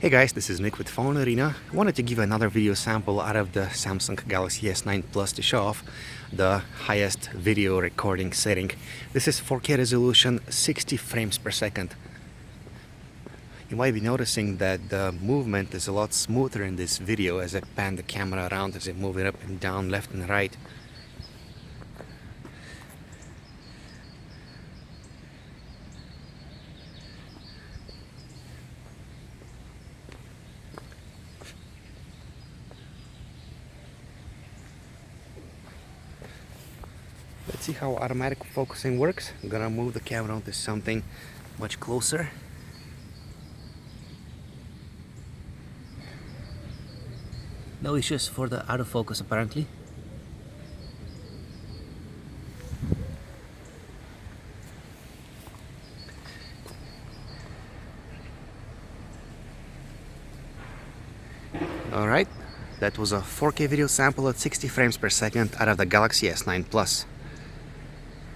Hey guys, this is Nick with PhoneArena. I wanted to give another video sample out of the Samsung Galaxy S9 Plus to show off the highest video recording setting. This is 4K resolution, 60 frames per second. You might be noticing that the movement is a lot smoother in this video as I pan the camera around, as I move it up and down, left and right. Let's see how automatic focusing works. I'm gonna move the camera onto something much closer. No issues for the autofocus apparently. Alright, that was a 4K video sample at 60 frames per second out of the Galaxy S9 Plus.